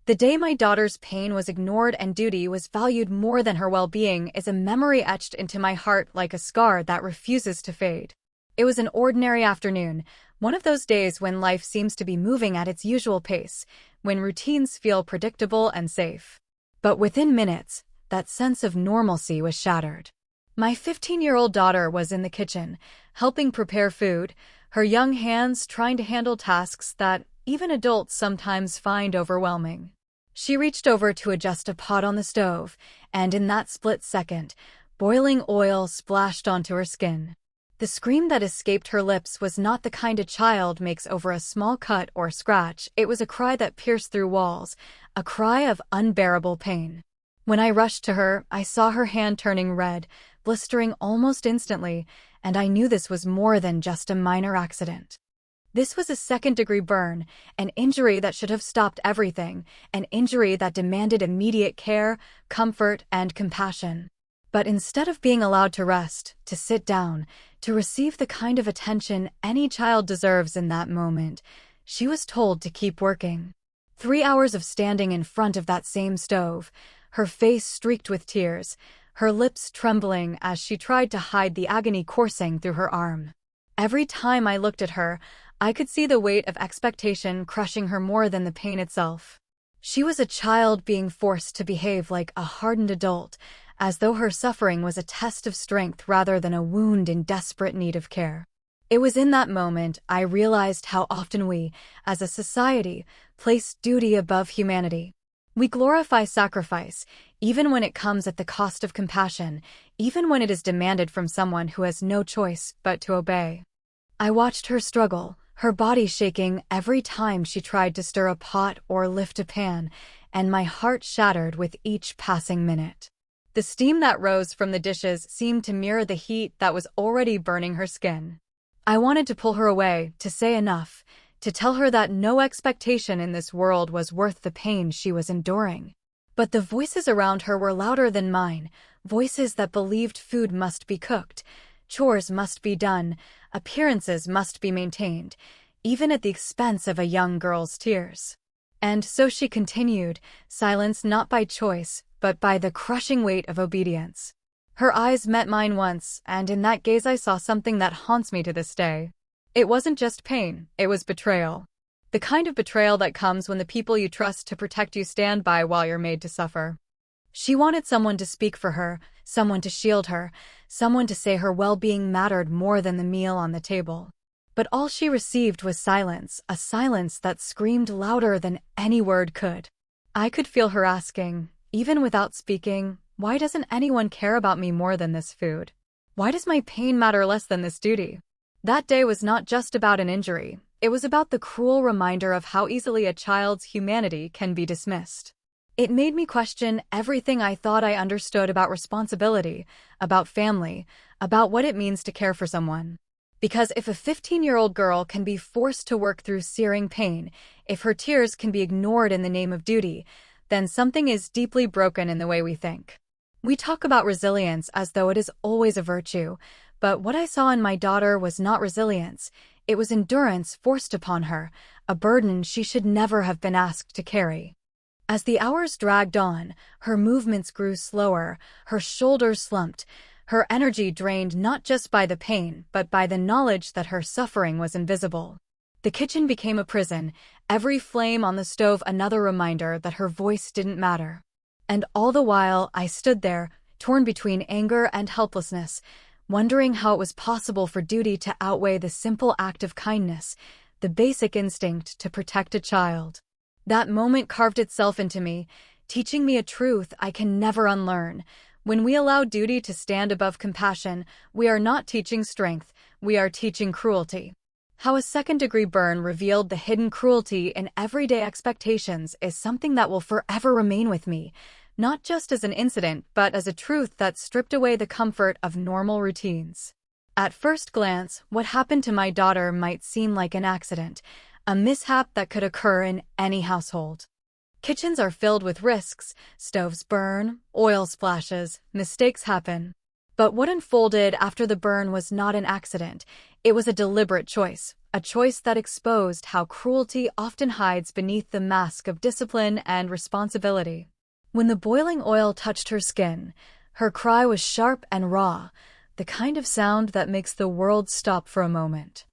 The day my daughter's pain was ignored and duty was valued more than her well-being is a memory etched into my heart like a scar that refuses to fade. It was an ordinary afternoon, one of those days when life seems to be moving at its usual pace, when routines feel predictable and safe. But within minutes, that sense of normalcy was shattered. My 15-year-old daughter was in the kitchen, helping prepare food, her young hands trying to handle tasks that even adults sometimes find overwhelming. She reached over to adjust a pot on the stove, and in that split second, boiling oil splashed onto her skin. The scream that escaped her lips was not the kind a child makes over a small cut or scratch. It was a cry that pierced through walls, a cry of unbearable pain. When I rushed to her, I saw her hand turning red, blistering almost instantly, and I knew this was more than just a minor accident. This was a second-degree burn, an injury that should have stopped everything, an injury that demanded immediate care, comfort, and compassion. But instead of being allowed to rest, to sit down, to receive the kind of attention any child deserves in that moment, she was told to keep working. 3 hours of standing in front of that same stove, her face streaked with tears, her lips trembling as she tried to hide the agony coursing through her arm. Every time I looked at her, I could see the weight of expectation crushing her more than the pain itself. She was a child being forced to behave like a hardened adult, as though her suffering was a test of strength rather than a wound in desperate need of care. It was in that moment I realized how often we, as a society, place duty above humanity. We glorify sacrifice, even when it comes at the cost of compassion, even when it is demanded from someone who has no choice but to obey. I watched her struggle, her body shaking every time she tried to stir a pot or lift a pan, and my heart shattered with each passing minute. The steam that rose from the dishes seemed to mirror the heat that was already burning her skin. I wanted to pull her away, to say enough, to tell her that no expectation in this world was worth the pain she was enduring. But the voices around her were louder than mine, voices that believed food must be cooked, chores must be done, appearances must be maintained, even at the expense of a young girl's tears. And so she continued, silenced not by choice, but by the crushing weight of obedience. Her eyes met mine once, and in that gaze I saw something that haunts me to this day. It wasn't just pain, it was betrayal. The kind of betrayal that comes when the people you trust to protect you stand by while you're made to suffer. She wanted someone to speak for her, someone to shield her, someone to say her well-being mattered more than the meal on the table. But all she received was silence, a silence that screamed louder than any word could. I could feel her asking, even without speaking, why doesn't anyone care about me more than this food? Why does my pain matter less than this duty? That day was not just about an injury. It was about the cruel reminder of how easily a child's humanity can be dismissed. It made me question everything I thought I understood about responsibility, about family, about what it means to care for someone. Because if a 15-year-old girl can be forced to work through searing pain, if her tears can be ignored in the name of duty, then something is deeply broken in the way we think. We talk about resilience as though it is always a virtue, but what I saw in my daughter was not resilience. It was endurance forced upon her, a burden she should never have been asked to carry. As the hours dragged on, her movements grew slower, her shoulders slumped, her energy drained not just by the pain but by the knowledge that her suffering was invisible. The kitchen became a prison, every flame on the stove another reminder that her voice didn't matter. And all the while I stood there, torn between anger and helplessness, wondering how it was possible for duty to outweigh the simple act of kindness, the basic instinct to protect a child. That moment carved itself into me, teaching me a truth I can never unlearn. When we allow duty to stand above compassion, we are not teaching strength, we are teaching cruelty. How a second-degree burn revealed the hidden cruelty in everyday expectations is something that will forever remain with me, not just as an incident but as a truth that stripped away the comfort of normal routines. At first glance, what happened to my daughter might seem like an accident, a mishap that could occur in any household. Kitchens are filled with risks, stoves burn, oil splashes, mistakes happen. But what unfolded after the burn was not an accident, it was a deliberate choice, a choice that exposed how cruelty often hides beneath the mask of discipline and responsibility. When the boiling oil touched her skin, her cry was sharp and raw, the kind of sound that makes the world stop for a moment.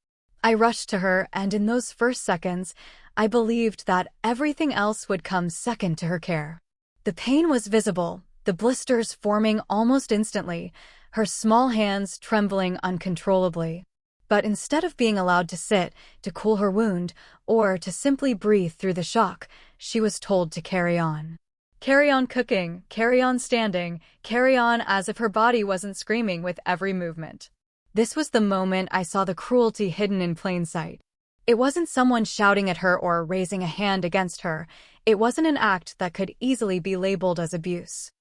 I rushed to her, and in those first seconds, I believed that everything else would come second to her care. The pain was visible, the blisters forming almost instantly, her small hands trembling uncontrollably. But instead of being allowed to sit, to cool her wound, or to simply breathe through the shock, she was told to carry on. Carry on cooking, carry on standing, carry on as if her body wasn't screaming with every movement. This was the moment I saw the cruelty hidden in plain sight. It wasn't someone shouting at her or raising a hand against her. It wasn't an act that could easily be labeled as abuse.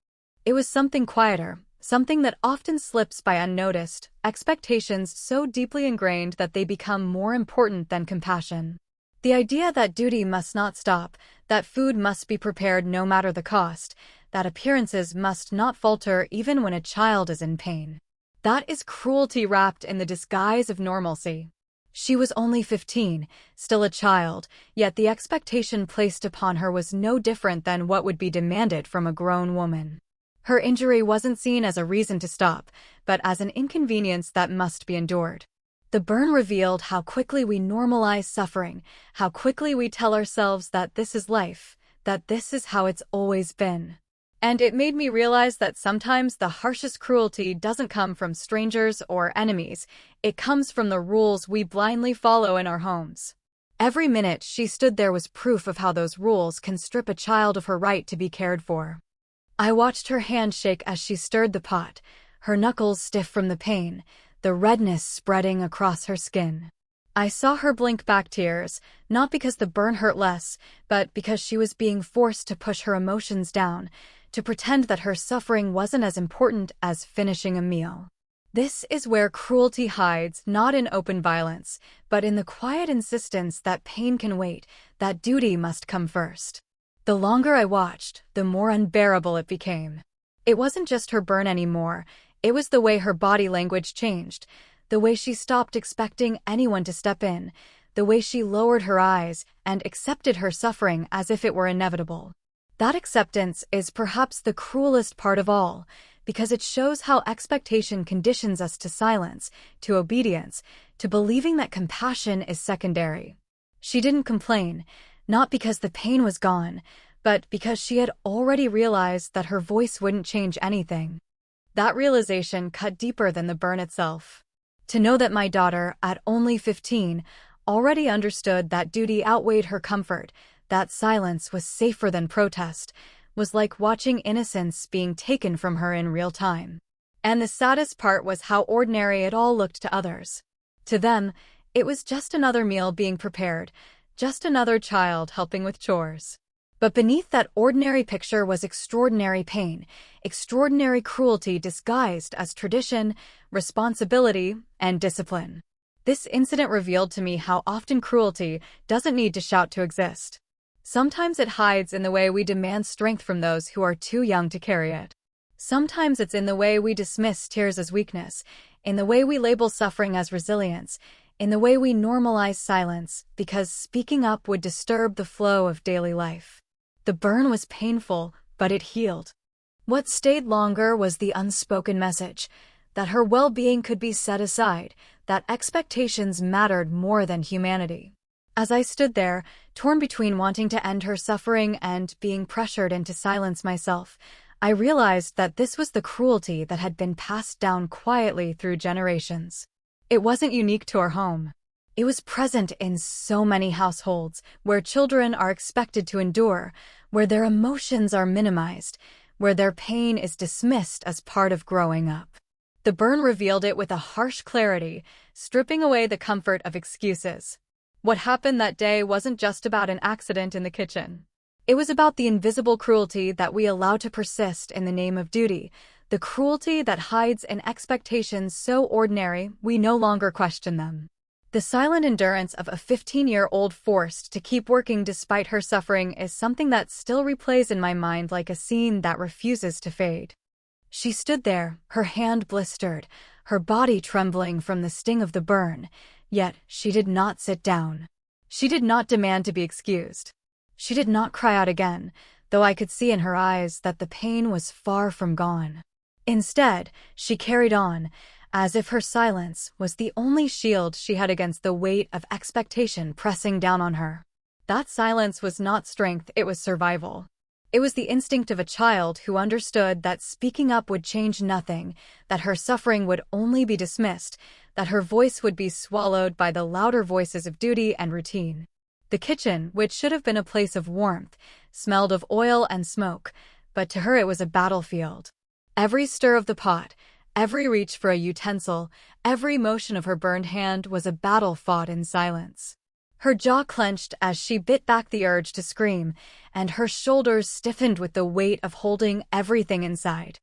It was something quieter, something that often slips by unnoticed, expectations so deeply ingrained that they become more important than compassion. The idea that duty must not stop, that food must be prepared no matter the cost, that appearances must not falter even when a child is in pain. That is cruelty wrapped in the disguise of normalcy. She was only 15, still a child, yet the expectation placed upon her was no different than what would be demanded from a grown woman. Her injury wasn't seen as a reason to stop, but as an inconvenience that must be endured. The burn revealed how quickly we normalize suffering, how quickly we tell ourselves that this is life, that this is how it's always been. And it made me realize that sometimes the harshest cruelty doesn't come from strangers or enemies, it comes from the rules we blindly follow in our homes. Every minute she stood there was proof of how those rules can strip a child of her right to be cared for. I watched her hand shake as she stirred the pot, her knuckles stiff from the pain, the redness spreading across her skin. I saw her blink back tears, not because the burn hurt less, but because she was being forced to push her emotions down, to pretend that her suffering wasn't as important as finishing a meal. This is where cruelty hides, not in open violence, but in the quiet insistence that pain can wait, that duty must come first. The longer I watched, the more unbearable it became. It wasn't just her burn anymore, it was the way her body language changed, the way she stopped expecting anyone to step in, the way she lowered her eyes and accepted her suffering as if it were inevitable. That acceptance is perhaps the cruelest part of all, because it shows how expectation conditions us to silence, to obedience, to believing that compassion is secondary. She didn't complain, not because the pain was gone, but because she had already realized that her voice wouldn't change anything. That realization cut deeper than the burn itself. To know that my daughter, at only 15, already understood that duty outweighed her comfort, that silence was safer than protest, was like watching innocence being taken from her in real time. And the saddest part was how ordinary it all looked to others. To them, it was just another meal being prepared, just another child helping with chores. But beneath that ordinary picture was extraordinary pain, extraordinary cruelty disguised as tradition, responsibility, and discipline. This incident revealed to me how often cruelty doesn't need to shout to exist. Sometimes it hides in the way we demand strength from those who are too young to carry it. Sometimes it's in the way we dismiss tears as weakness, in the way we label suffering as resilience, in the way we normalize silence because speaking up would disturb the flow of daily life. The burn was painful, but it healed. What stayed longer was the unspoken message that her well-being could be set aside, that expectations mattered more than humanity. As I stood there, torn between wanting to end her suffering and being pressured into silence myself, I realized that this was the cruelty that had been passed down quietly through generations. It wasn't unique to our home. It was present in so many households where children are expected to endure, where their emotions are minimized, where their pain is dismissed as part of growing up. The burn revealed it with a harsh clarity, stripping away the comfort of excuses. What happened that day wasn't just about an accident in the kitchen. It was about the invisible cruelty that we allow to persist in the name of duty, the cruelty that hides in expectations so ordinary we no longer question them. The silent endurance of a 15-year-old forced to keep working despite her suffering is something that still replays in my mind like a scene that refuses to fade. She stood there, her hand blistered, her body trembling from the sting of the burn, Yet, she did not sit down. She did not demand to be excused. She did not cry out again, though I could see in her eyes that the pain was far from gone. Instead, she carried on, as if her silence was the only shield she had against the weight of expectation pressing down on her. That silence was not strength, it was survival. It was the instinct of a child who understood that speaking up would change nothing, that her suffering would only be dismissed, that her voice would be swallowed by the louder voices of duty and routine. The kitchen, which should have been a place of warmth, smelled of oil and smoke, but to her it was a battlefield. Every stir of the pot, every reach for a utensil, every motion of her burned hand was a battle fought in silence. Her jaw clenched as she bit back the urge to scream, and her shoulders stiffened with the weight of holding everything inside.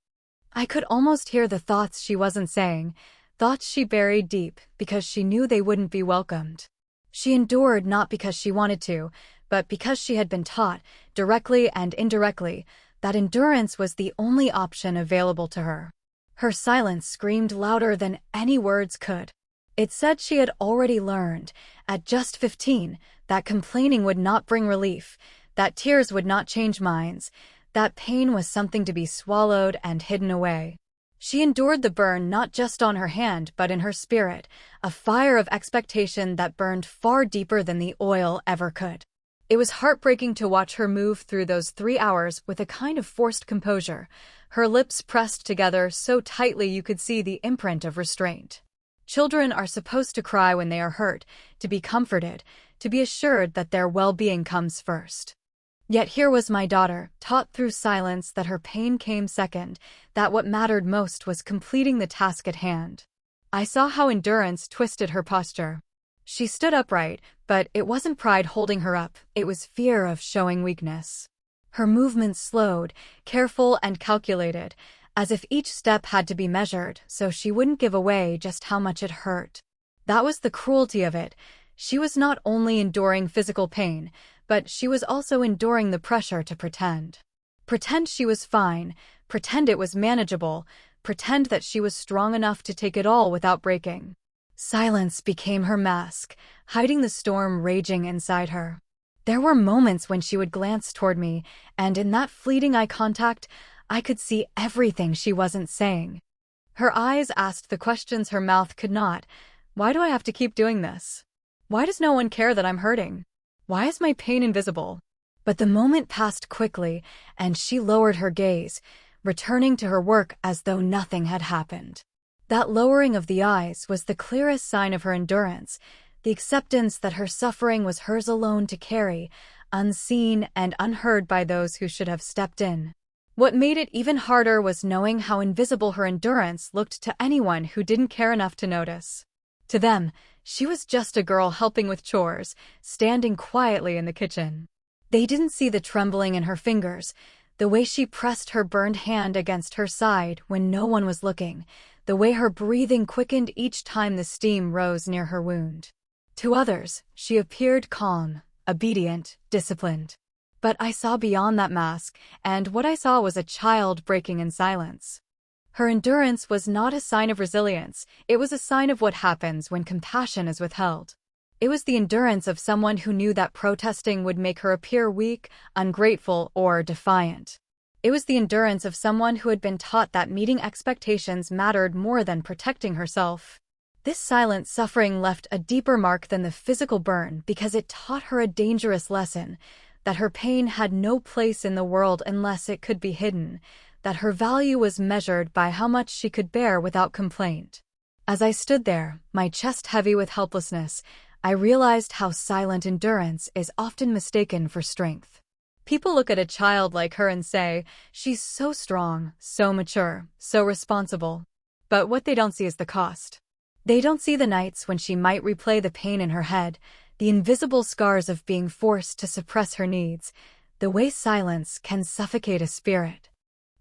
I could almost hear the thoughts she wasn't saying, thoughts she buried deep because she knew they wouldn't be welcomed. She endured not because she wanted to, but because she had been taught, directly and indirectly, that endurance was the only option available to her. Her silence screamed louder than any words could. It said she had already learned, at just 15, that complaining would not bring relief, that tears would not change minds, that pain was something to be swallowed and hidden away. She endured the burn not just on her hand but in her spirit, a fire of expectation that burned far deeper than the oil ever could. It was heartbreaking to watch her move through those 3 hours with a kind of forced composure, her lips pressed together so tightly you could see the imprint of restraint. Children are supposed to cry when they are hurt, to be comforted, to be assured that their well-being comes first. Yet here was my daughter, taught through silence that her pain came second, that what mattered most was completing the task at hand. I saw how endurance twisted her posture. She stood upright, but it wasn't pride holding her up, it was fear of showing weakness. Her movements slowed, careful and calculated, as if each step had to be measured so she wouldn't give away just how much it hurt. That was the cruelty of it. She was not only enduring physical pain, but she was also enduring the pressure to pretend. Pretend she was fine, pretend it was manageable, pretend that she was strong enough to take it all without breaking. Silence became her mask, hiding the storm raging inside her. There were moments when she would glance toward me, and in that fleeting eye contact, I could see everything she wasn't saying. Her eyes asked the questions her mouth could not. Why do I have to keep doing this? Why does no one care that I'm hurting? Why is my pain invisible? But the moment passed quickly, and she lowered her gaze, returning to her work as though nothing had happened. That lowering of the eyes was the clearest sign of her endurance, the acceptance that her suffering was hers alone to carry, unseen and unheard by those who should have stepped in. What made it even harder was knowing how invisible her endurance looked to anyone who didn't care enough to notice. To them, she was just a girl helping with chores, standing quietly in the kitchen. They didn't see the trembling in her fingers, the way she pressed her burned hand against her side when no one was looking, the way her breathing quickened each time the steam rose near her wound. To others, she appeared calm, obedient, disciplined. But I saw beyond that mask, and what I saw was a child breaking in silence. Her endurance was not a sign of resilience, it was a sign of what happens when compassion is withheld. It was the endurance of someone who knew that protesting would make her appear weak, ungrateful, or defiant. It was the endurance of someone who had been taught that meeting expectations mattered more than protecting herself. This silent suffering left a deeper mark than the physical burn because it taught her a dangerous lesson, that her pain had no place in the world unless it could be hidden, that her value was measured by how much she could bear without complaint. As I stood there, my chest heavy with helplessness, I realized how silent endurance is often mistaken for strength. People look at a child like her and say, she's so strong, so mature, so responsible. But what they don't see is the cost. They don't see the nights when she might replay the pain in her head, the invisible scars of being forced to suppress her needs, the way silence can suffocate a spirit.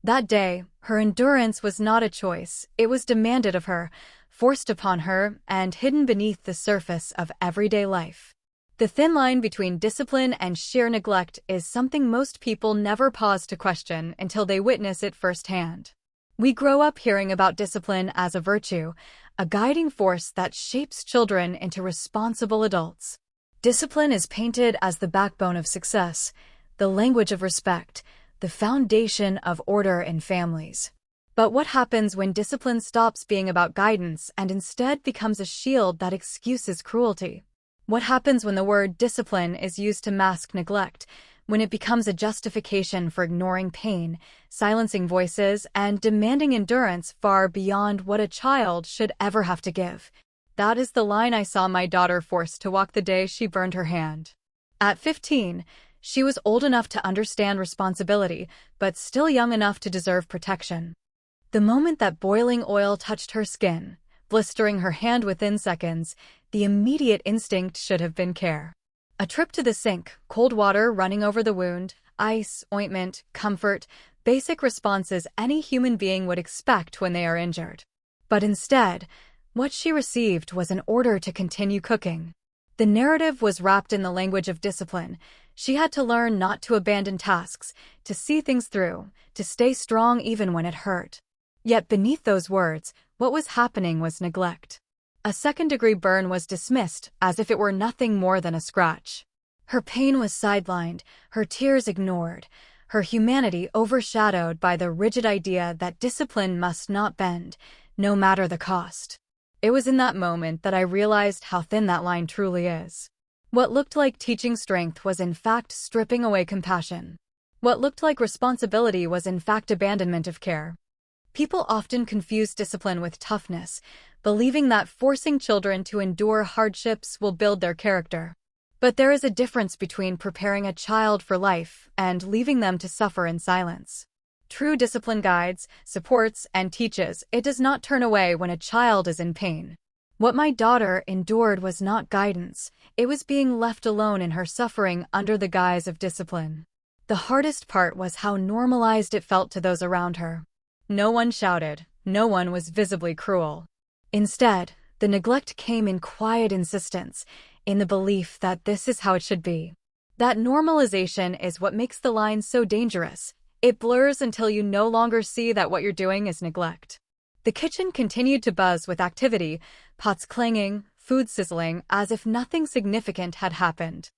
That day, her endurance was not a choice, it was demanded of her, forced upon her, and hidden beneath the surface of everyday life. The thin line between discipline and sheer neglect is something most people never pause to question until they witness it firsthand. We grow up hearing about discipline as a virtue, a guiding force that shapes children into responsible adults. Discipline is painted as the backbone of success, the language of respect, the foundation of order in families. But what happens when discipline stops being about guidance and instead becomes a shield that excuses cruelty? What happens when the word discipline is used to mask neglect, when it becomes a justification for ignoring pain, silencing voices, and demanding endurance far beyond what a child should ever have to give? That is the line I saw my daughter forced to walk the day she burned her hand. At 15, she was old enough to understand responsibility, but still young enough to deserve protection. The moment that boiling oil touched her skin, blistering her hand within seconds, the immediate instinct should have been care. A trip to the sink, cold water running over the wound, ice, ointment, comfort, basic responses any human being would expect when they are injured. But instead, what she received was an order to continue cooking. The narrative was wrapped in the language of discipline. She had to learn not to abandon tasks, to see things through, to stay strong even when it hurt. Yet beneath those words, what was happening was neglect. A second-degree burn was dismissed as if it were nothing more than a scratch. Her pain was sidelined, her tears ignored, her humanity overshadowed by the rigid idea that discipline must not bend, no matter the cost. It was in that moment that I realized how thin that line truly is. What looked like teaching strength was in fact stripping away compassion. What looked like responsibility was in fact abandonment of care. People often confuse discipline with toughness, believing that forcing children to endure hardships will build their character. But there is a difference between preparing a child for life and leaving them to suffer in silence. True discipline guides, supports, and teaches. It does not turn away when a child is in pain. What my daughter endured was not guidance, it was being left alone in her suffering under the guise of discipline. The hardest part was how normalized it felt to those around her. No one shouted, no one was visibly cruel. Instead, the neglect came in quiet insistence, in the belief that this is how it should be. That normalization is what makes the line so dangerous. It blurs until you no longer see that what you're doing is neglect. The kitchen continued to buzz with activity, pots clanging, food sizzling, as if nothing significant had happened.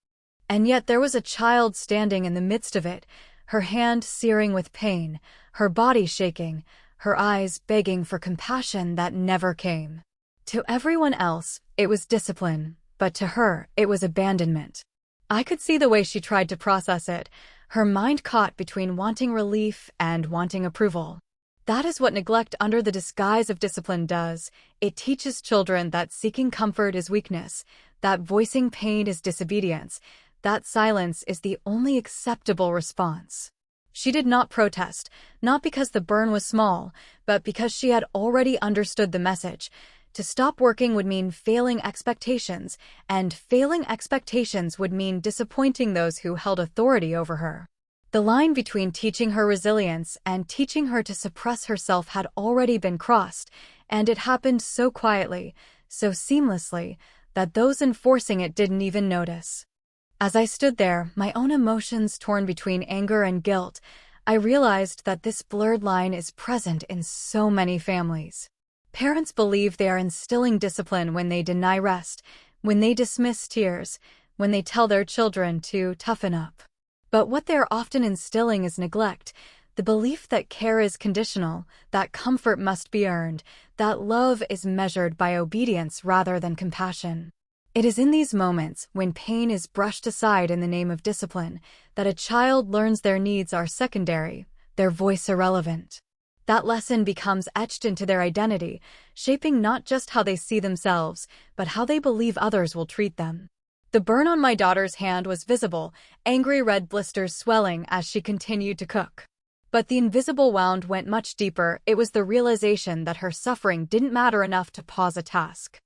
And yet there was a child standing in the midst of it, her hand searing with pain, her body shaking, her eyes begging for compassion that never came. To everyone else, it was discipline, but to her, it was abandonment. I could see the way she tried to process it, her mind caught between wanting relief and wanting approval. That is what neglect under the disguise of discipline does. It teaches children that seeking comfort is weakness, that voicing pain is disobedience, that silence is the only acceptable response. She did not protest, not because the burn was small, but because she had already understood the message. To stop working would mean failing expectations, and failing expectations would mean disappointing those who held authority over her. The line between teaching her resilience and teaching her to suppress herself had already been crossed, and it happened so quietly, so seamlessly, that those enforcing it didn't even notice. As I stood there, my own emotions torn between anger and guilt, I realized that this blurred line is present in so many families. Parents believe they are instilling discipline when they deny rest, when they dismiss tears, when they tell their children to toughen up. But what they are often instilling is neglect, the belief that care is conditional, that comfort must be earned, that love is measured by obedience rather than compassion. It is in these moments, when pain is brushed aside in the name of discipline, that a child learns their needs are secondary, their voice irrelevant. That lesson becomes etched into their identity, shaping not just how they see themselves, but how they believe others will treat them. The burn on my daughter's hand was visible, angry red blisters swelling as she continued to cook. But the invisible wound went much deeper. It was the realization that her suffering didn't matter enough to pause a task.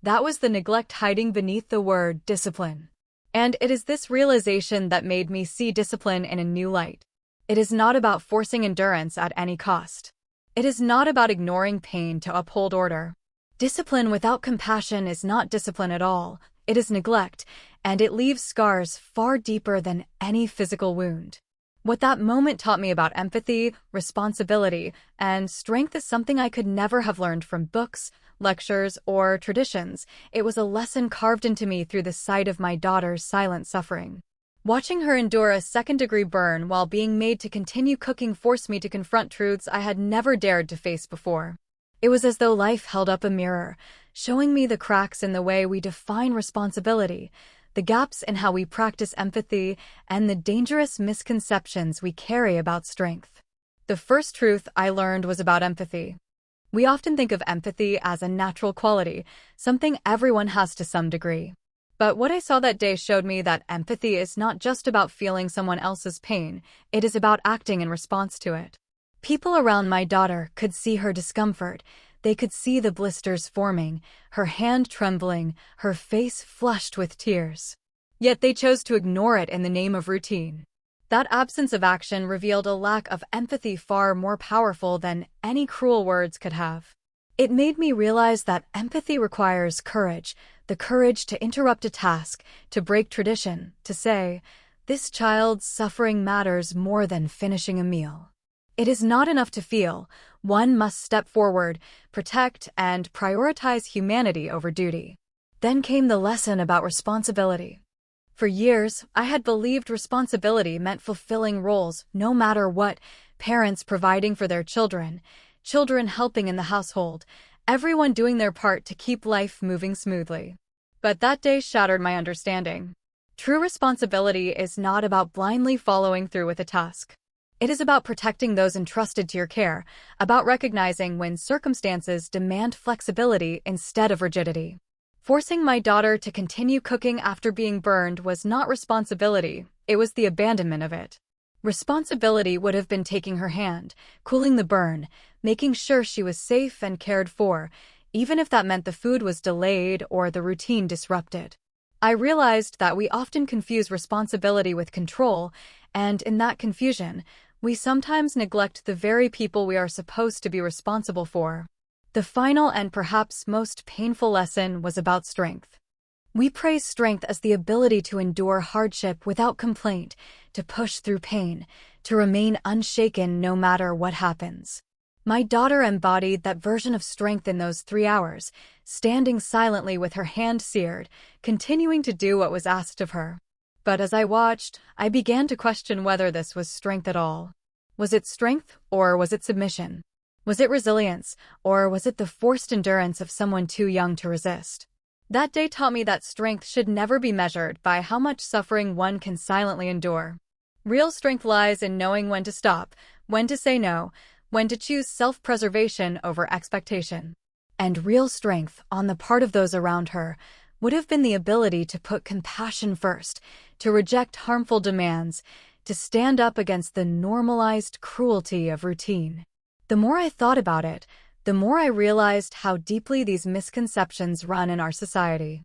That was the neglect hiding beneath the word discipline. And it is this realization that made me see discipline in a new light. It is not about forcing endurance at any cost. It is not about ignoring pain to uphold order. Discipline without compassion is not discipline at all. It is neglect, and it leaves scars far deeper than any physical wound. What that moment taught me about empathy, responsibility, and strength is something I could never have learned from books, lectures, or traditions. It was a lesson carved into me through the sight of my daughter's silent suffering. Watching her endure a second-degree burn while being made to continue cooking forced me to confront truths I had never dared to face before. It was as though life held up a mirror, showing me the cracks in the way we define responsibility, the gaps in how we practice empathy, and the dangerous misconceptions we carry about strength. The first truth I learned was about empathy. We often think of empathy as a natural quality, something everyone has to some degree. But what I saw that day showed me that empathy is not just about feeling someone else's pain, it is about acting in response to it. People around my daughter could see her discomfort. They could see the blisters forming, her hand trembling, her face flushed with tears. Yet they chose to ignore it in the name of routine. That absence of action revealed a lack of empathy far more powerful than any cruel words could have. It made me realize that empathy requires courage, the courage to interrupt a task, to break tradition, to say, "This child's suffering matters more than finishing a meal." It is not enough to feel. One must step forward, protect, and prioritize humanity over duty. Then came the lesson about responsibility. For years, I had believed responsibility meant fulfilling roles, no matter what: parents providing for their children, children helping in the household, everyone doing their part to keep life moving smoothly. But that day shattered my understanding. True responsibility is not about blindly following through with a task. It is about protecting those entrusted to your care, about recognizing when circumstances demand flexibility instead of rigidity. Forcing my daughter to continue cooking after being burned was not responsibility, it was the abandonment of it. Responsibility would have been taking her hand, cooling the burn, making sure she was safe and cared for, even if that meant the food was delayed or the routine disrupted. I realized that we often confuse responsibility with control, and in that confusion, we sometimes neglect the very people we are supposed to be responsible for. The final and perhaps most painful lesson was about strength. We praise strength as the ability to endure hardship without complaint, to push through pain, to remain unshaken no matter what happens. My daughter embodied that version of strength in those 3 hours, standing silently with her hand seared, continuing to do what was asked of her. But as I watched, I began to question whether this was strength at all. Was it strength, or was it submission? Was it resilience, or was it the forced endurance of someone too young to resist? That day taught me that strength should never be measured by how much suffering one can silently endure. Real strength lies in knowing when to stop, when to say no, when to choose self-preservation over expectation. And real strength, on the part of those around her, would have been the ability to put compassion first, to reject harmful demands, to stand up against the normalized cruelty of routine. The more I thought about it, the more I realized how deeply these misconceptions run in our society.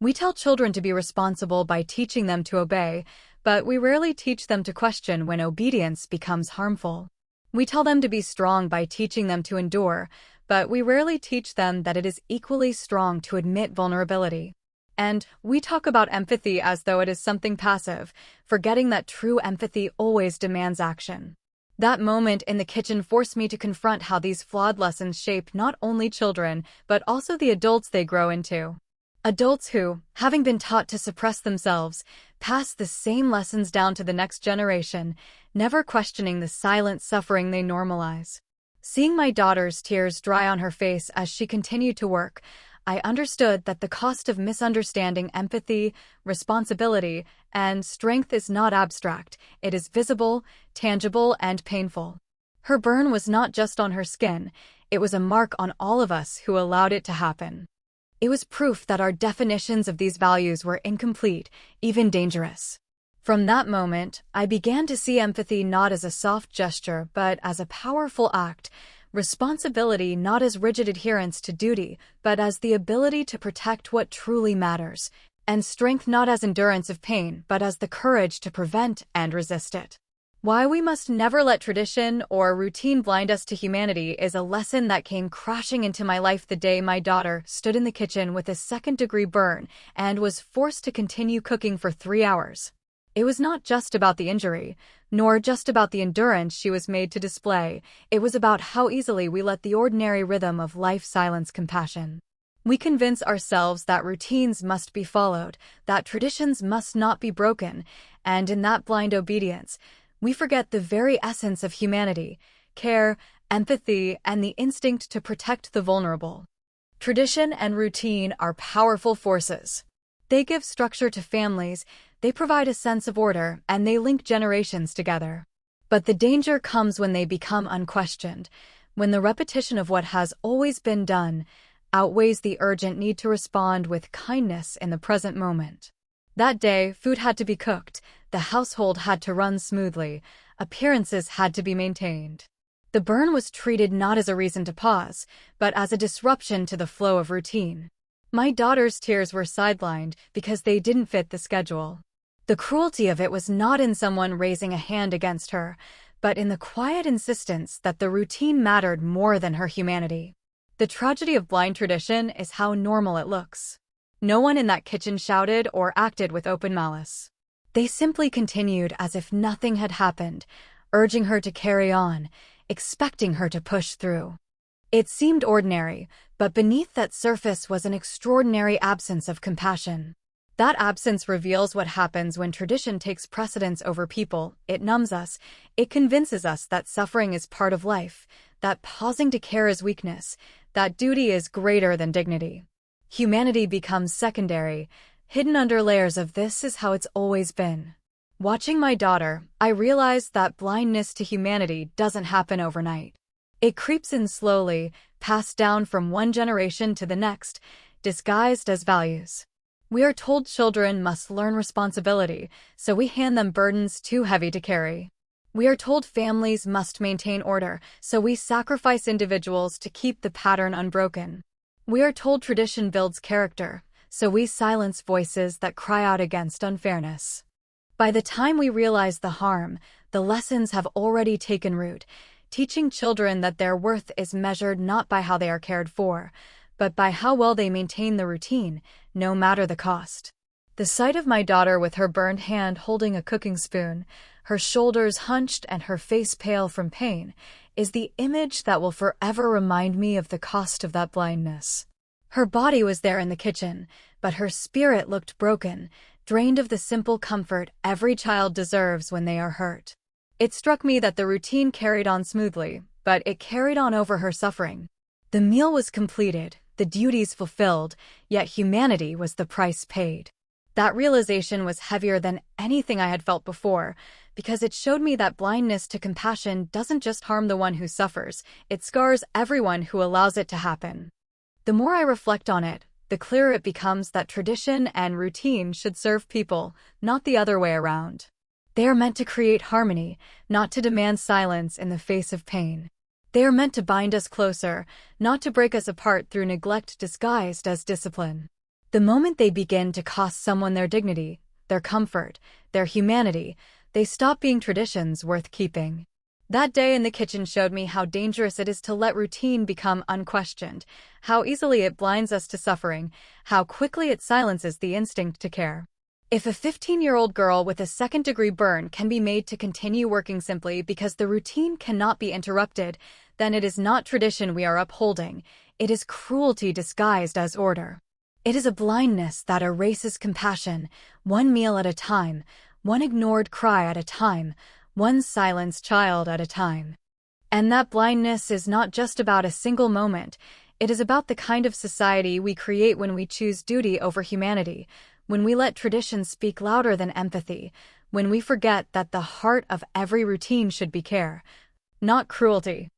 We tell children to be responsible by teaching them to obey, but we rarely teach them to question when obedience becomes harmful. We tell them to be strong by teaching them to endure, but we rarely teach them that it is equally strong to admit vulnerability. And we talk about empathy as though it is something passive, forgetting that true empathy always demands action. That moment in the kitchen forced me to confront how these flawed lessons shape not only children, but also the adults they grow into. Adults who, having been taught to suppress themselves, pass the same lessons down to the next generation, never questioning the silent suffering they normalize. Seeing my daughter's tears dry on her face as she continued to work, I understood that the cost of misunderstanding empathy, responsibility, and strength is not abstract. It is visible, tangible, and painful. Her burn was not just on her skin, it was a mark on all of us who allowed it to happen. It was proof that our definitions of these values were incomplete, even dangerous. From that moment, I began to see empathy not as a soft gesture but as a powerful act, responsibility not as rigid adherence to duty, but as the ability to protect what truly matters, and strength not as endurance of pain, but as the courage to prevent and resist it. Why we must never let tradition or routine blind us to humanity is a lesson that came crashing into my life the day my daughter stood in the kitchen with a second-degree burn and was forced to continue cooking for 3 hours. It was not just about the injury, nor just about the endurance she was made to display. It was about how easily we let the ordinary rhythm of life silence compassion. We convince ourselves that routines must be followed, that traditions must not be broken, and in that blind obedience, we forget the very essence of humanity: care, empathy, and the instinct to protect the vulnerable. Tradition and routine are powerful forces. They give structure to families, they provide a sense of order, and they link generations together. But the danger comes when they become unquestioned, when the repetition of what has always been done outweighs the urgent need to respond with kindness in the present moment. That day, food had to be cooked, the household had to run smoothly, appearances had to be maintained. The burn was treated not as a reason to pause, but as a disruption to the flow of routine. My daughter's tears were sidelined because they didn't fit the schedule. The cruelty of it was not in someone raising a hand against her, but in the quiet insistence that the routine mattered more than her humanity. The tragedy of blind tradition is how normal it looks. No one in that kitchen shouted or acted with open malice. They simply continued as if nothing had happened, urging her to carry on, expecting her to push through. It seemed ordinary, but beneath that surface was an extraordinary absence of compassion. That absence reveals what happens when tradition takes precedence over people. It numbs us. It convinces us that suffering is part of life, that pausing to care is weakness, that duty is greater than dignity. Humanity becomes secondary, hidden under layers of "this is how it's always been." Watching my daughter, I realized that blindness to humanity doesn't happen overnight. It creeps in slowly, passed down from one generation to the next, disguised as values. We are told children must learn responsibility, so we hand them burdens too heavy to carry. We are told families must maintain order, so we sacrifice individuals to keep the pattern unbroken. We are told tradition builds character, so we silence voices that cry out against unfairness. By the time we realize the harm, the lessons have already taken root, teaching children that their worth is measured not by how they are cared for, but by how well they maintain the routine, no matter the cost. The sight of my daughter with her burned hand holding a cooking spoon, her shoulders hunched and her face pale from pain, is the image that will forever remind me of the cost of that blindness. Her body was there in the kitchen, but her spirit looked broken, drained of the simple comfort every child deserves when they are hurt. It struck me that the routine carried on smoothly, but it carried on over her suffering. The meal was completed, the duties fulfilled, yet humanity was the price paid. That realization was heavier than anything I had felt before, because it showed me that blindness to compassion doesn't just harm the one who suffers, it scars everyone who allows it to happen. The more I reflect on it, the clearer it becomes that tradition and routine should serve people, not the other way around. They are meant to create harmony, not to demand silence in the face of pain. They are meant to bind us closer, not to break us apart through neglect disguised as discipline. The moment they begin to cost someone their dignity, their comfort, their humanity, they stop being traditions worth keeping. That day in the kitchen showed me how dangerous it is to let routine become unquestioned, how easily it blinds us to suffering, how quickly it silences the instinct to care. If a 15-year-old girl with a second-degree burn can be made to continue working simply because the routine cannot be interrupted, then it is not tradition we are upholding, it is cruelty disguised as order. It is a blindness that erases compassion, one meal at a time, one ignored cry at a time, one silenced child at a time. And that blindness is not just about a single moment, it is about the kind of society we create when we choose duty over humanity, when we let tradition speak louder than empathy, when we forget that the heart of every routine should be care, not cruelty.